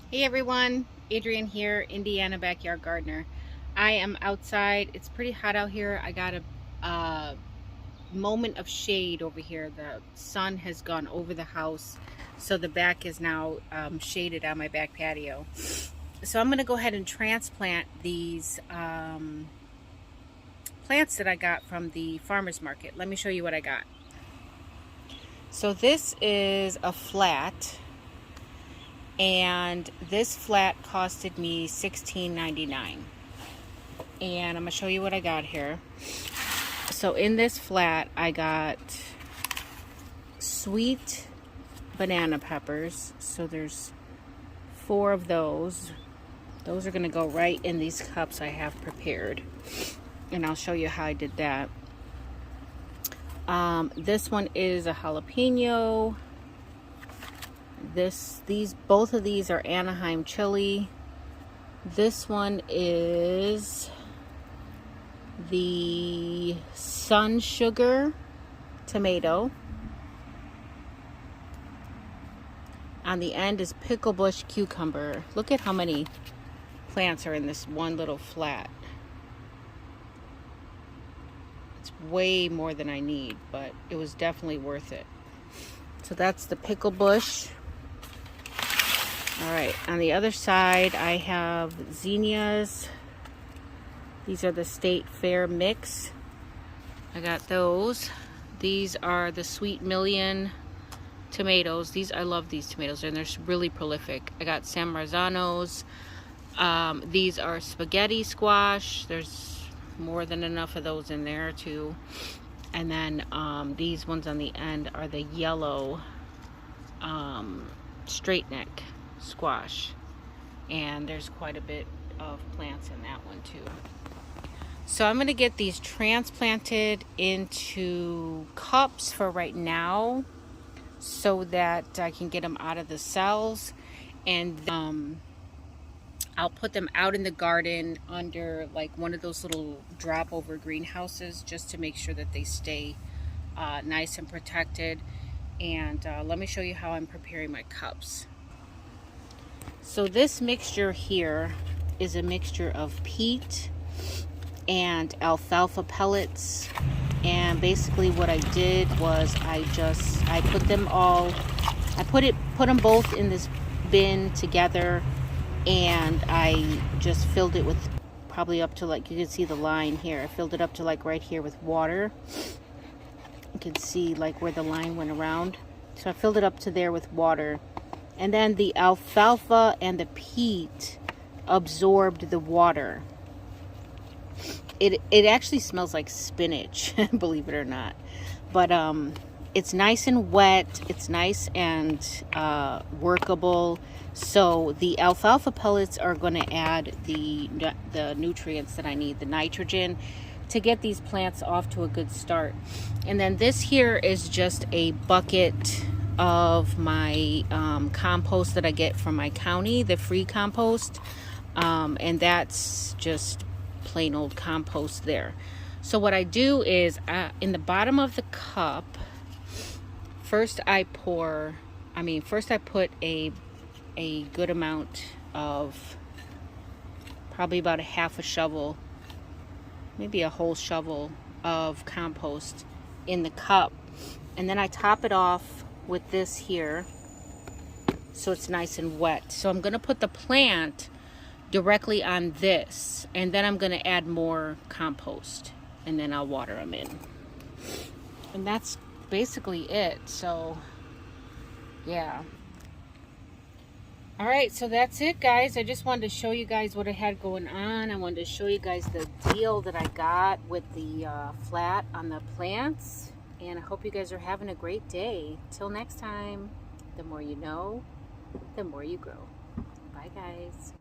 Hey everyone, Adrienne here, Indiana Backyard Gardener. I am outside. It's pretty hot out here. I got a moment of shade over here. The sun has gone over the house, so the back is now shaded on my back patio. So I'm going to go ahead and transplant these plants that I got from the farmer's market. Let me show you what I got. So this is a flat. And this flat costed me $16.99. And I'm gonna show you what I got here. So in this flat I got sweet banana peppers. So there's 4 of those. Those are gonna go right in these cups I have prepared. And I'll show you how I did that. This one is a jalapeno. Both of these are Anaheim chili. This one is the sun sugar tomato. On the end is pickle bush cucumber. Look at how many plants are in this one little flat. It's way more than I need, but it was definitely worth it. So that's the pickle bush. All right, on the other side, I have zinnias. These are the State Fair mix. I got those. These are the Sweet Million tomatoes. I love these tomatoes, and they're really prolific. I got San Marzanos. These are spaghetti squash. There's more than enough of those in there too. And then these ones on the end are the yellow straight neck squash, and there's quite a bit of plants in that one too. So I'm going to get these transplanted into cups for right now so that I can get them out of the cells, and I'll put them out in the garden under like one of those little drop over greenhouses just to make sure that they stay nice and protected. And let me show you how I'm preparing my cups. So this mixture here is a mixture of peat and alfalfa pellets, and basically what I did was I put them both in this bin together, and I just filled it with probably up to, like, you can see the line here, I filled it up to like right here with water. You can see like where the line went around. So I filled it up to there with water. And then the alfalfa and the peat absorbed the water. It actually smells like spinach, believe it or not. But it's nice and wet. It's nice and workable. So the alfalfa pellets are going to add the nutrients that I need, the nitrogen, to get these plants off to a good start. And then this here is just a bucket of my compost that I get from my county, the free compost, and that's just plain old compost there. So what I do is in the bottom of the cup, first I put a good amount of, probably about a half a shovel, maybe a whole shovel of compost in the cup, and then I top it off with this here so it's nice and wet. So I'm going to put the plant directly on this, and then I'm going to add more compost, and then I'll water them in, and that's basically it. So yeah. All right, so that's it, guys. I just wanted to show you guys what I had going on. I wanted to show you guys the deal that I got with the flat on the plants. And I hope you guys are having a great day. Till next time, the more you know, the more you grow. Bye, guys.